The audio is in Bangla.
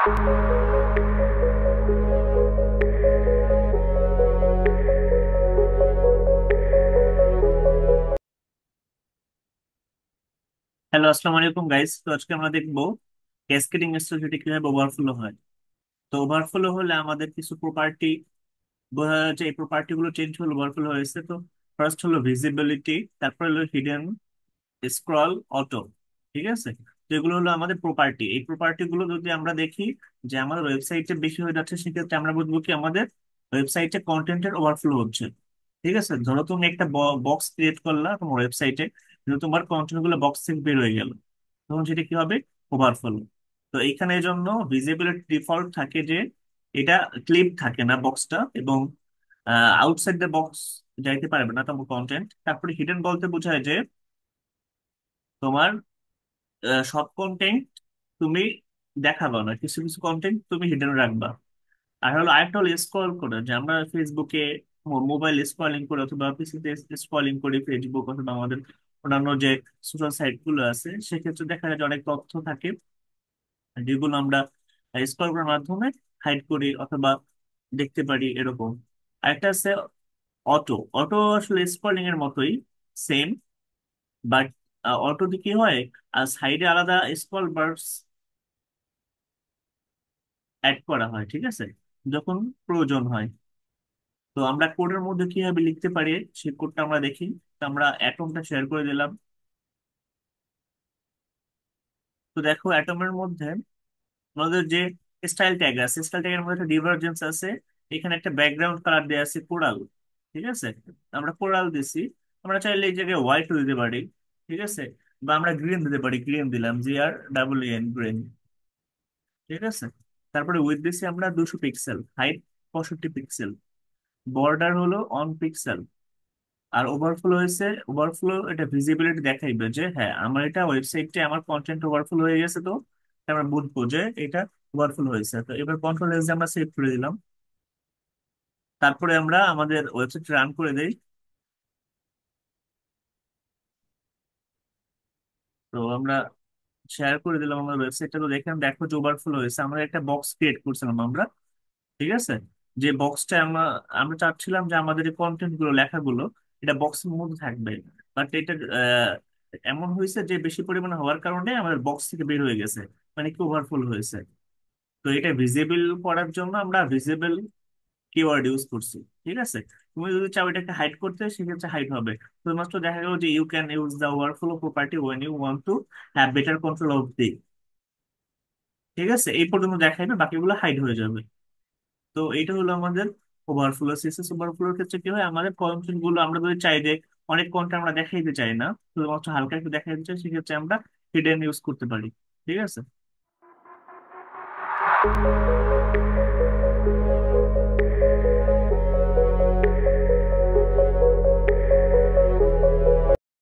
হ্যালো, আসসালামু আলাইকুম গাইস। তো আজকে আমরা দেখবো ক্যাসকেডিং স্টোরেজ কিভাবে ওভারফ্লো হয়। তো ওভারফ্লো হলে আমাদের কিছু প্রপার্টি বোঝা যাচ্ছে, এই প্রপার্টি গুলো চেঞ্জ হলো, ওভারফ্লো হয়েছে। তো ফার্স্ট হলো ভিজিবিলিটি, তারপর হলো হিডেন, স্ক্রল, অটো। ঠিক আছে, তো এগুলো হলো আমাদের প্রপার্টি। এই প্রপার্টি গুলো যদি আমরা দেখি যে আমাদের ওয়েবসাইটে বেশি হয়ে যাচ্ছে, সেক্ষেত্রে আমরা বুঝবো কি আমাদের ওয়েবসাইটে কন্টেন্টের ওভারফ্লো হচ্ছে। ঠিক আছে, ধরো তুমি একটা বক্স ক্রিয়েট করলা তোমার ওয়েবসাইটে, কিন্তু তোমার কন্টেন্ট গুলো বক্স থেকে বের হয়ে গেল, তখন সেটা কি হবে? ওভারফ্লো। তো এইখানে এই জন্য ভিজিবিলিটি ডিফল্ট থাকে যে এটা ক্লিপ থাকে না বক্সটা, এবং আউটসাইড দ্য বক্স যাইতে পারবে না তোমার কন্টেন্ট। তারপরে হিডেন বলতে বোঝায় যে তোমার সব কন্টেন্ট তুমি দেখাবা না, কিছু কিছু কন্টেন্ট তুমি হিডেন রাখবা। আর হলো আরেকটা হলো স্ক্রল করে, যে আমরা ফেসবুকে মোবাইল স্ক্রলিং করি অথবা পিসিতে স্ক্রলিং করি, ফেসবুক অথবা আমাদের অন্যান্য যে সোশ্যাল সাইট গুলো আছে, সেক্ষেত্রে দেখা যায় যে অনেক তথ্য থাকে যেগুলো আমরা স্ক্রল করার মাধ্যমে হাইড করি অথবা দেখতে পারি, এরকম। আরেকটা আছে অটো। অটো আসলে স্ক্রলিং এর মতোই, সেম, বাট অটোতে কি হয়, আর সাইডে আলাদা স্ক্রল বার্স অ্যাড করা হয়, ঠিক আছে, যখন প্রয়োজন হয়। তো আমরা কোডের মধ্যে কিভাবে লিখতে পারি সেই কোডটা আমরা দেখি। তো আমরা অ্যাটমটা শেয়ার করে দিলাম। তো দেখো অ্যাটমের মধ্যে আমাদের যে স্টাইল ট্যাগ আছে, স্টাইল ট্যাগের মধ্যে একটা ডিভারজেন্স আছে। এখানে একটা ব্যাকগ্রাউন্ড কালার দেওয়া আছে কোরাল। ঠিক আছে, আমরা কোরাল দিছি। আমরা চাইলে এই জায়গায় হোয়াইট দিতে পারি, ঠিক আছে, বা আমরা গ্রিন দিতে পারি, গ্রিন দিলাম, GR EEN, গ্রিন। ঠিক আছে, তারপরে উইথ দিছি আমরা 200 পিক্সেল, হাইট 65 পিক্সেল, বর্ডার হলো 1 পিক্সেল। আর ওভারফ্লো হয়েছে, ওভারফ্লো এটা ভিজিবিলিটি দেখাইবে যে হ্যাঁ আমার এটা ওয়েবসাইটে আমার কন্টেন্ট ওভারফ্লো হয়ে গেছে। তো আমরা বুঝবো যে এটা ওভারফ্লো হয়েছে। তো এবার কন্ট্রোল এস আমরা সেভ করে দিলাম। তারপরে আমরা আমাদের ওয়েবসাইট রান করে দেই। তো আমরা শেয়ার করে দিলাম আমার ওয়েবসাইটটা। তো দেখেন, দেখো যে ওভারফ্লো হয়েছে। আমরা একটা বক্স ক্রিয়েট করছিলাম আমরা, ঠিক আছে, যে বক্সটা আমরা আমরা চাচ্ছিলাম যে আমাদের এই কন্টেন্ট গুলো, লেখাগুলো এটা বক্সের মধ্যে থাকবে। বাট এটা এমন হয়েছে যে বেশি পরিমাণে হওয়ার কারণে আমাদের বক্স থেকে বের হয়ে গেছে, মানে কি ওভারফুল হয়েছে। তো এটা ভিজিবল করার জন্য আমরা ভিজিবল কিওয়ার্ড ইউজ করছি। ঠিক আছে, তুমি যদি চাও এটাকে হাইড করতে, সেক্ষেত্রে হাইড হবে। শুধুমাত্র দেখা গেল যে you can use the overflow property when you want to have better control of the. ঠিক আছে, এই পর্যন্ত দেখাইবে, বাকিগুলো হাইড হয়ে যাবে। তো এইটা হলো আমাদের ওভারফ্লো। সিএসএস ওভারফ্লোর ক্ষেত্রে কি হয়, আমাদের কন্টেন্ট গুলো আমরা যদি চাই যে অনেক কন্টেন্ট আমরা দেখাইতে চাই না, শুধুমাত্র হালকা একটু দেখাইতে চাই, সেক্ষেত্রে আমরা হিডেন ইউজ করতে পারি। ঠিক আছে।